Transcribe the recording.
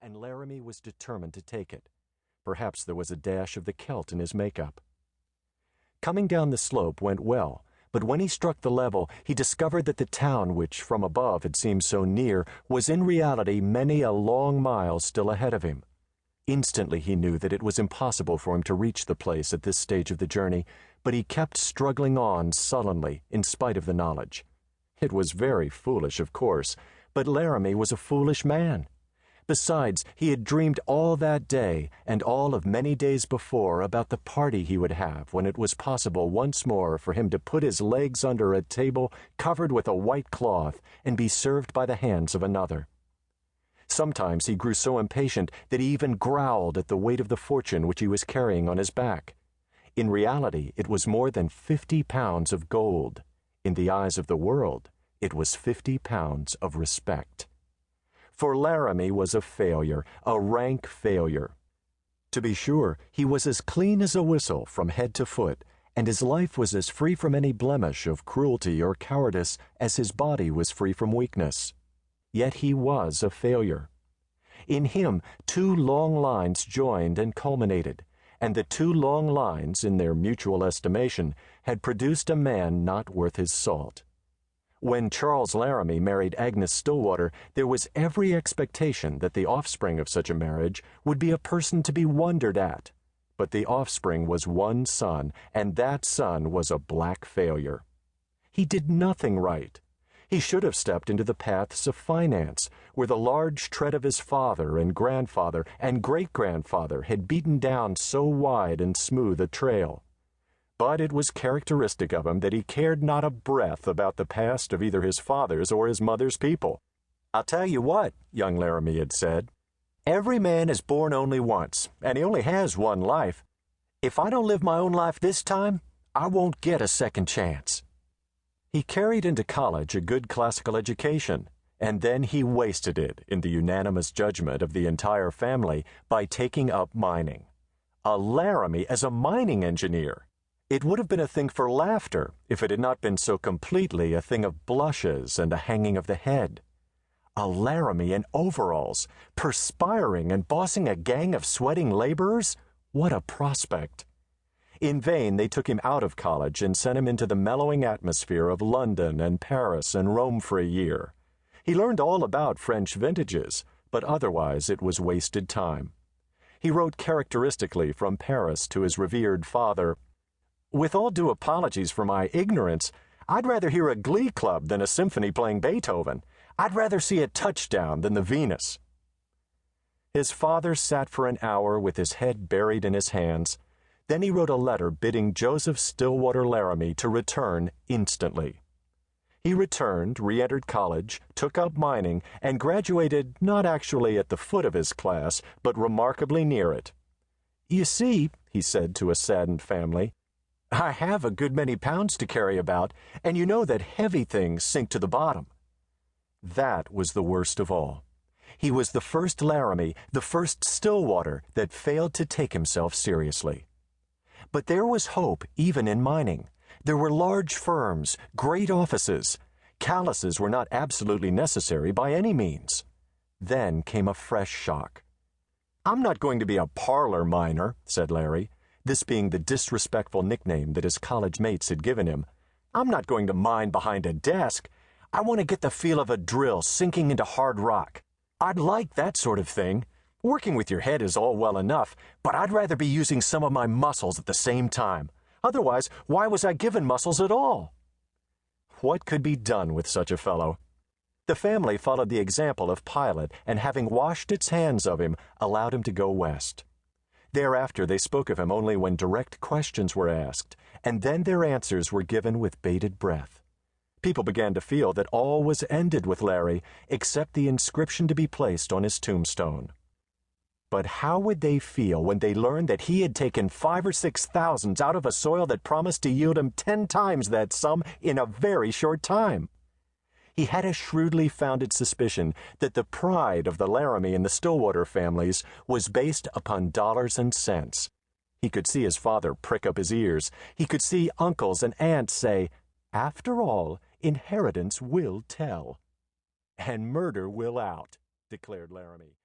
and Laramie was determined to take it. Perhaps there was a dash of the Celt in his makeup. Coming down the slope went well, but when he struck the level, he discovered that the town, which from above had seemed so near, was in reality many a long mile still ahead of him. Instantly he knew that it was impossible for him to reach the place at this stage of the journey, but he kept struggling on sullenly in spite of the knowledge. It was very foolish, of course, but Laramie was a foolish man. Besides, he had dreamed all that day and all of many days before about the party he would have when it was possible once more for him to put his legs under a table covered with a white cloth and be served by the hands of another. Sometimes he grew so impatient that he even growled at the weight of the fortune which he was carrying on his back. In reality, it was more than 50 pounds of gold. In the eyes of the world, it was 50 pounds of respect. For Laramie was a failure, a rank failure. To be sure, he was as clean as a whistle from head to foot, and his life was as free from any blemish of cruelty or cowardice as his body was free from weakness. Yet he was a failure. In him, two long lines joined and culminated, and the two long lines, in their mutual estimation, had produced a man not worth his salt. When Charles Laramie married Agnes Stillwater, there was every expectation that the offspring of such a marriage would be a person to be wondered at. But the offspring was one son, and that son was a black failure. He did nothing right. He should have stepped into the paths of finance, where the large tread of his father and grandfather and great-grandfather had beaten down so wide and smooth a trail. But it was characteristic of him that he cared not a breath about the past of either his father's or his mother's people. "I'll tell you what," young Laramie had said, "every man is born only once, and he only has one life. If I don't live my own life this time, I won't get a second chance." He carried into college a good classical education, and then he wasted it, in the unanimous judgment of the entire family, by taking up mining. A Laramie as a mining engineer! It would have been a thing for laughter if it had not been so completely a thing of blushes and a hanging of the head. A Laramie in overalls, perspiring and bossing a gang of sweating laborers? What a prospect! In vain they took him out of college and sent him into the mellowing atmosphere of London and Paris and Rome for a year. He learned all about French vintages, but otherwise it was wasted time. He wrote characteristically from Paris to his revered father, "With all due apologies for my ignorance, I'd rather hear a glee club than a symphony playing Beethoven. I'd rather see a touchdown than the Venus." His father sat for an hour with his head buried in his hands. Then he wrote a letter bidding Joseph Stillwater Laramie to return instantly. He returned, re-entered college, took up mining, and graduated not actually at the foot of his class, but remarkably near it. "You see," he said to a saddened family, "I have a good many pounds to carry about, and you know that heavy things sink to the bottom." That was the worst of all. He was the first Laramie, the first Stillwater, that failed to take himself seriously. But there was hope even in mining. There were large firms, great offices. Calluses were not absolutely necessary by any means. Then came a fresh shock. "I'm not going to be a parlor miner," said Larry, this being the disrespectful nickname that his college mates had given him. "I'm not going to mine behind a desk. I want to get the feel of a drill sinking into hard rock. I'd like that sort of thing. Working with your head is all well enough, but I'd rather be using some of my muscles at the same time. Otherwise, why was I given muscles at all?" What could be done with such a fellow? The family followed the example of Pilate, and having washed its hands of him, allowed him to go west. Thereafter they spoke of him only when direct questions were asked, and then their answers were given with bated breath. People began to feel that all was ended with Larry, except the inscription to be placed on his tombstone. But how would they feel when they learned that he had taken 5 or 6 thousands out of a soil that promised to yield him 10 times that sum in a very short time? He had a shrewdly founded suspicion that the pride of the Laramie and the Stillwater families was based upon dollars and cents. He could see his father prick up his ears. He could see uncles and aunts say, "After all, inheritance will tell." "And murder will out," declared Laramie.